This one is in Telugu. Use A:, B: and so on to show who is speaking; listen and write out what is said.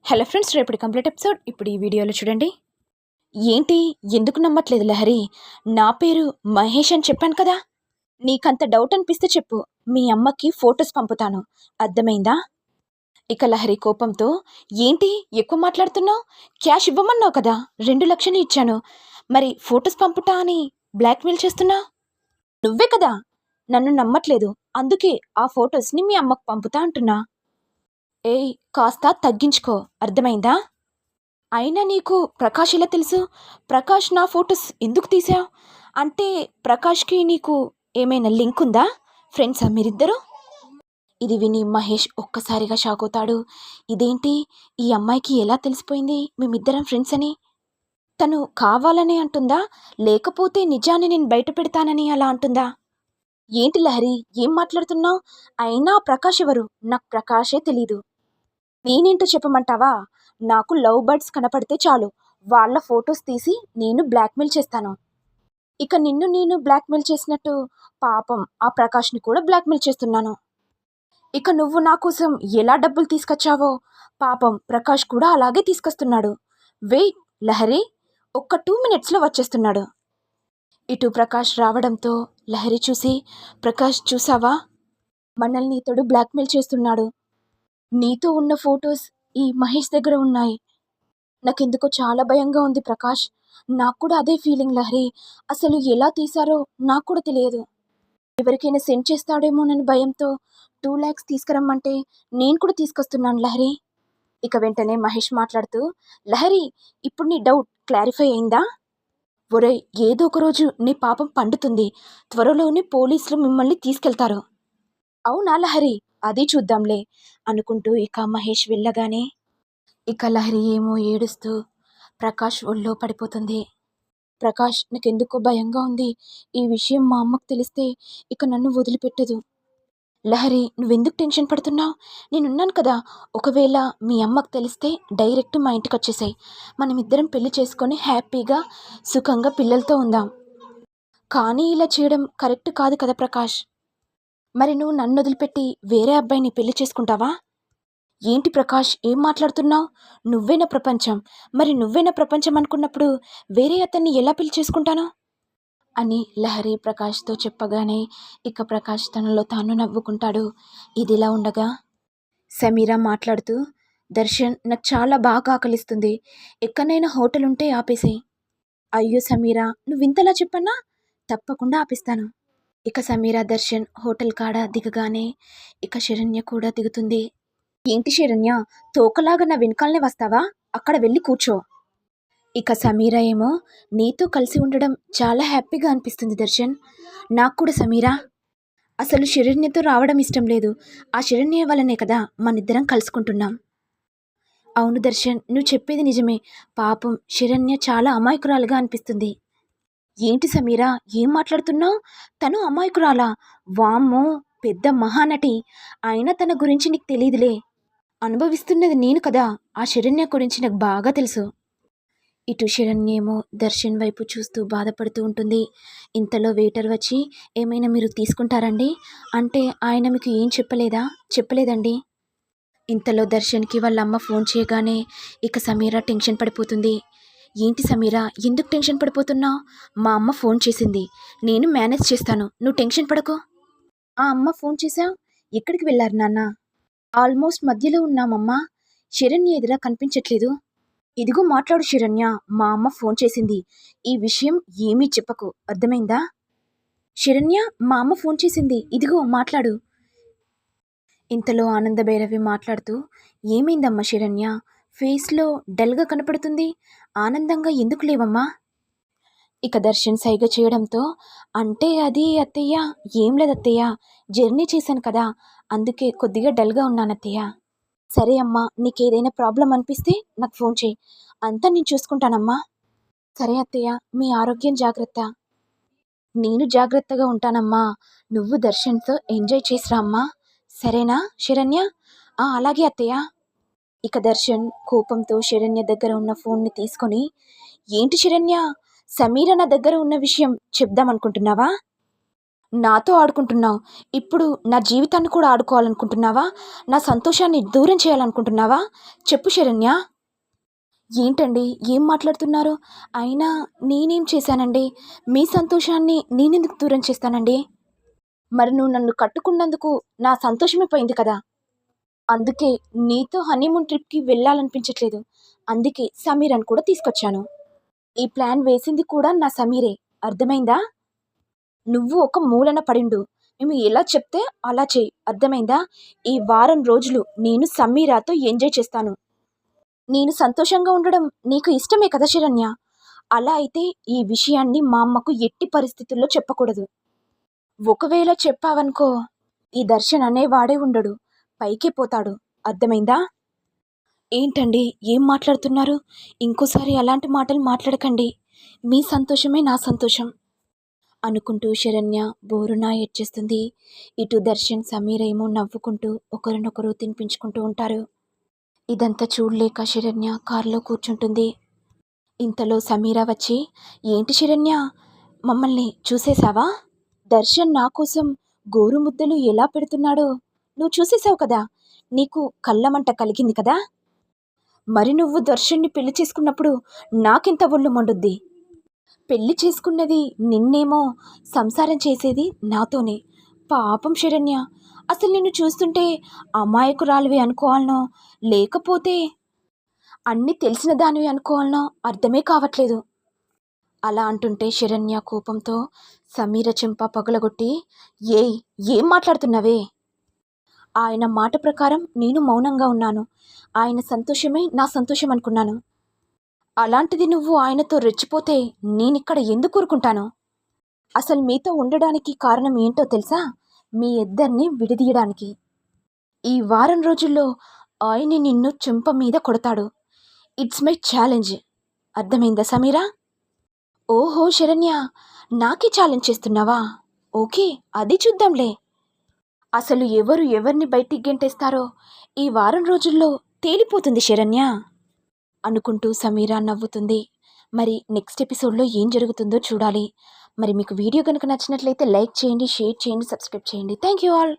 A: హలో ఫ్రెండ్స్, రేపటి కంప్లీట్ ఎపిసోడ్ ఇప్పుడు ఈ వీడియోలో చూడండి. ఏంటి, ఎందుకు నమ్మట్లేదు లహరి? నా పేరు మహేష్ అని చెప్పాను కదా. నీకంత డౌట్ అనిపిస్తే చెప్పు, మీ అమ్మకి ఫొటోస్ పంపుతాను. అర్థమైందా? ఇక లహరి కోపంతో, ఏంటి ఎక్కువ మాట్లాడుతున్నావు? క్యాష్ ఇవ్వమన్నావు కదా, 2 లక్షలు ఇచ్చాను. మరి ఫొటోస్ పంపుతా అని బ్లాక్మెయిల్ చేస్తున్నా? నువ్వే కదా నన్ను నమ్మట్లేదు, అందుకే ఆ ఫొటోస్ని మీ అమ్మకు పంపుతా అంటున్నా. ఏయ్, కాస్త తగ్గించుకో, అర్థమైందా? అయినా నీకు ప్రకాష్ ఎలా తెలుసు? ప్రకాష్ నా ఫొటోస్ ఎందుకు తీసావు? అంటే ప్రకాష్కి నీకు ఏమైనా లింక్ ఉందా? ఫ్రెండ్సా మీరిద్దరు? ఇది విని మహేష్ ఒక్కసారిగా షాక్ అవుతాడు. ఇదేంటి, ఈ అమ్మాయికి ఎలా తెలిసిపోయింది మేమిద్దరం ఫ్రెండ్స్ అని? తను కావాలని అంటుందా, లేకపోతే నిజాన్ని నేను బయట పెడతానని అలా అంటుందా? ఏంటి లహరి, ఏం మాట్లాడుతున్నావు? అయినా ప్రకాష్ ఎవరు? నాకు ప్రకాషే తెలీదు. నేనేంటో చెప్పమంటావా? నాకు లవ్ బర్డ్స్ కనపడితే చాలు, వాళ్ళ ఫొటోస్ తీసి నేను బ్లాక్మెయిల్ చేస్తాను. ఇక నిన్ను నేను బ్లాక్మెయిల్ చేసినట్టు పాపం ఆ ప్రకాష్ని కూడా బ్లాక్మెయిల్ చేస్తున్నాను. ఇక నువ్వు నా కోసం ఎలా డబ్బులు తీసుకొచ్చావో పాపం ప్రకాష్ కూడా అలాగే తీసుకొస్తున్నాడు. వెయిట్ లహరి, ఒక్క 2 మినిట్స్లో వచ్చేస్తున్నాడు. ఇటు ప్రకాష్ రావడంతో లహరి చూసి, ప్రకాష్ చూసావా, మనల్ని ఇతడు బ్లాక్మెయిల్ చేస్తున్నాడు. నీతో ఉన్న ఫొటోస్ ఈ మహేష్ దగ్గర ఉన్నాయి. నాకెందుకో చాలా భయంగా ఉంది ప్రకాష్. నాకు కూడా అదే ఫీలింగ్ లహరి. అసలు ఎలా తీశారో నాకు కూడా తెలియదు. ఎవరికైనా సెండ్ చేస్తాడేమోనని భయంతో 2 lakhs తీసుకురమ్మంటే నేను కూడా తీసుకొస్తున్నాను లహరి. ఇక వెంటనే మహేష్ మాట్లాడుతూ, లహరి, ఇప్పుడు నీ డౌట్ క్లారిఫై అయిందా? ఒరేయ్, ఏదో ఒక రోజు నీ పాపం పండుతుంది. త్వరలోనే పోలీసులు మిమ్మల్ని తీసుకెళ్తారు. అవునా లహరి, అది చూద్దాంలే అనుకుంటూ ఇక మహేష్ వెళ్ళగానే ఇక లహరి ఏమో ఏడుస్తూ ప్రకాష్ ఒళ్ళో పడిపోతుంది. ప్రకాష్, నాకెందుకో భయంగా ఉంది. ఈ విషయం మా అమ్మకు తెలిస్తే ఇక నన్ను వదిలిపెట్టదు. లహరి, నువ్వెందుకు టెన్షన్ పడుతున్నావు? నేనున్నాను కదా. ఒకవేళ మీ అమ్మకు తెలిస్తే డైరెక్ట్ మా ఇంటికి వచ్చేసాయి. మనమిద్దరం పెళ్లి చేసుకొని హ్యాపీగా సుఖంగా పిల్లలతో ఉందాం. కానీ ఇలా చేయడం కరెక్ట్ కాదు కదా ప్రకాష్. మరి నువ్వు నన్ను వదిలిపెట్టి వేరే అబ్బాయిని పెళ్లి చేసుకుంటావా? ఏంటి ప్రకాష్, ఏం మాట్లాడుతున్నావు? నువ్వేనా ప్రపంచం. మరి నువ్వేనా ప్రపంచం అనుకున్నప్పుడు వేరే అతన్ని ఎలా పెళ్లి చేసుకుంటాను అని లహరి ప్రకాష్తో చెప్పగానే ఇక ప్రకాష్ తనలో తాను నవ్వుకుంటాడు. ఇదిలా ఉండగా సమీరా మాట్లాడుతూ, దర్శన్, నాకు చాలా బాగా ఆకలిస్తుంది. ఎక్కడైనా హోటల్ ఉంటే ఆపేసేయి. అయ్యో సమీరా, నువ్వు ఇంతలా చెప్పన్నా తప్పకుండా ఆపిస్తాను. ఇక సమీరా దర్శన్ హోటల్ కాడ దిగగానే ఇక శరణ్య కూడా దిగుతుంది. ఏంటి శరణ్య, తోకలాగా నా వెనకాలనే వస్తావా? అక్కడ వెళ్ళి కూర్చో. ఇక సమీరా ఏమో, నీతో కలిసి ఉండడం చాలా హ్యాపీగా అనిపిస్తుంది దర్శన్. నాకు కూడా సమీరా. అసలు శరణ్యతో రావడం ఇష్టం లేదు. ఆ శరణ్య వల్లనే కదా మనిద్దరం కలుసుకుంటున్నాం. అవును దర్శన్, నువ్వు చెప్పేది నిజమే. పాపం శరణ్య చాలా అమాయకురాలుగా అనిపిస్తుంది. ఏంటి సమీరా, ఏం మాట్లాడుతున్నావు? తను అమాయకురాలా? వామ్మో, పెద్ద మహానటి. అయినా తన గురించి నీకు తెలియదులే. అనుభవిస్తున్నది నేను కదా. ఆ శరణ్య గురించి నాకు బాగా తెలుసు. ఇటు శరణ్యేమో దర్శన్ వైపు చూస్తూ బాధపడుతూ ఉంటుంది. ఇంతలో వెయిటర్ వచ్చి, ఏమైనా మీరు తీసుకుంటారండి అంటే, ఆయన మీకు ఏం చెప్పలేదా? చెప్పలేదండి. ఇంతలో దర్శన్కి వాళ్ళ అమ్మ ఫోన్ చేయగానే ఇక సమీరా టెన్షన్ పడిపోతుంది. ఏంటి సమీరా, ఎందుకు టెన్షన్ పడిపోతున్నావు? మా అమ్మ ఫోన్ చేసింది, నేను మేనేజ్ చేస్తాను, నువ్వు టెన్షన్ పడకు. ఆ అమ్మ ఫోన్ చేశావు? ఎక్కడికి వెళ్ళారు నాన్న? ఆల్మోస్ట్ మధ్యలో ఉన్నామమ్మా. శరణ్య ఎదురా కనిపించట్లేదు. ఇదిగో మాట్లాడు శరణ్య, మా అమ్మ ఫోన్ చేసింది. ఈ విషయం ఏమీ చెప్పకు, అర్థమైందా? శరణ్య, మా అమ్మ ఫోన్ చేసింది, ఇదిగో మాట్లాడు. ఇంతలో ఆనందభైరవి మాట్లాడుతూ, ఏమైందమ్మా శరణ్య, ఫేస్లో డల్గా కనపడుతుంది. ఆనందంగా ఎందుకు లేవమ్మా? ఇక దర్శన్ సైగ చేయడంతో, అంటే అది అత్తయ్య, ఏం లేదు అత్తయ్య, జర్నీ చేశాను కదా, అందుకే కొద్దిగా డల్గా ఉన్నాను అత్తయ్య. సరే అమ్మా, నీకేదైనా ప్రాబ్లం అనిపిస్తే నాకు ఫోన్ చేయి, అంతా నేను చూసుకుంటానమ్మా. సరే అత్తయ్య, మీ ఆరోగ్యం జాగ్రత్త. నేను జాగ్రత్తగా ఉంటానమ్మా. నువ్వు దర్శన్తో ఎంజాయ్ చేసిరా అమ్మా, సరేనా శరణ్య? అలాగే అత్తయ్య. ఇక దర్శన్ కోపంతో శరణ్య దగ్గర ఉన్న ఫోన్ని తీసుకొని, ఏంటి శరణ్య, సమీర నా దగ్గర ఉన్న విషయం చెప్దామనుకుంటున్నావా? నాతో ఆడుకుంటున్నావు. ఇప్పుడు నా జీవితాన్ని కూడా ఆడుకోవాలనుకుంటున్నావా? నా సంతోషాన్ని దూరం చేయాలనుకుంటున్నావా? చెప్పు శరణ్య. ఏంటండి? ఏం మాట్లాడుతున్నారు? అయినా నేనేం చేశానండి? మీ సంతోషాన్ని నేనెందుకు దూరం చేస్తానండి? మరి నువ్వు నన్ను కట్టుకున్నందుకు నా సంతోషమే పోయింది కదా! అందుకే నీతో హనీమూన్ ట్రిప్‌కి వెళ్ళాలనిపించట్లేదు. అందుకే సమీరని కూడా తీసుకొచ్చాను. ఈ ప్లాన్ వేసింది కూడా నా సమీరే. అర్థమైందా? నువ్వు ఒక మూలన పడిండు. మేము ఎలా చెప్తే అలా చెయ్యి. అర్థమైందా? ఈ వారం రోజులు నేను సమీరాతో ఎంజాయ్ చేస్తాను. నేను సంతోషంగా ఉండడం నీకు ఇష్టమే కదా శరణ్య? అలా అయితే ఈ విషయాన్ని మా అమ్మకు ఎట్టి పరిస్థితుల్లో చెప్పకూడదు. ఒకవేళ చెప్పావనుకో, ఈ దర్శన్ అనేవాడే ఉండడు. పైకే పోతాడు. అర్థమైందా? ఏంటండి? ఏం మాట్లాడుతున్నారు? ఇంకోసారి అలాంటి మాటలు మాట్లాడకండి. మీ సంతోషమే నా సంతోషం అనుకుంటూ శరణ్య బోరున ఏడ్చేస్తుంది. ఇటు దర్శన్, సమీర ఏమో నవ్వుకుంటూ ఒకరినొకరు తినిపించుకుంటూ ఉంటారు. ఇదంతా చూడలేక శరణ్య కారులో కూర్చుంటుంది. ఇంతలో సమీర వచ్చి, ఏంటి శరణ్య, మమ్మల్ని చూసేశావా? దర్శన్ నా కోసం గోరుముద్దలు ఎలా పెడుతున్నాడో నువ్వు చూసేశావు కదా! నీకు కళ్ళమంట కలిగింది కదా! మరి నువ్వు దర్శన్ని పెళ్లి చేసుకున్నప్పుడు నాకెంత ఒళ్ళు మండుద్ది. పెళ్లి చేసుకున్నది నిన్నేమో, సంసారం చేసేది నాతోనే. పాపం శరణ్య, అసలు నిన్ను చూస్తుంటే అమాయకురాలివి అనుకోవాలనో, లేకపోతే అన్నీ తెలిసిన దానివి అనుకోవాలనో అర్థమే కావట్లేదు. అలా అంటుంటే శరణ్య కోపంతో సమీర చెంప పగలగొట్టి, ఏయ్, ఏం మాట్లాడుతున్నావే? ఆయన మాట ప్రకారం నేను మౌనంగా ఉన్నాను. ఆయన సంతోషమే నా సంతోషం అనుకున్నాను. అలాంటిది నువ్వు ఆయనతో రెచ్చిపోతే నేనిక్కడ ఎందుకు ఊరుకుంటాను? అసలు మీతో ఉండడానికి కారణం ఏంటో తెలుసా? మీ ఇద్దరిని విడదీయడానికి. ఈ వారం రోజుల్లో ఆయన నిన్ను చెంప మీద కొడతాడు. It's my challenge. అర్థమైందా సమీరా? ఓహో శరణ్య, నాకే ఛాలెంజ్ చేస్తున్నావా? ఓకే, అది చూద్దాంలే. అసలు ఎవరు ఎవరిని బయటికి గెంటేస్తారో ఈ వారం రోజుల్లో తేలిపోతుంది శరణ్య అనుకుంటూ సమీర నవ్వుతుంది. మరి నెక్స్ట్ ఎపిసోడ్లో ఏం జరుగుతుందో చూడాలి. మరి మీకు వీడియో కనుక నచ్చినట్లయితే లైక్ చేయండి, షేర్ చేయండి, సబ్స్క్రైబ్ చేయండి. Thank you all.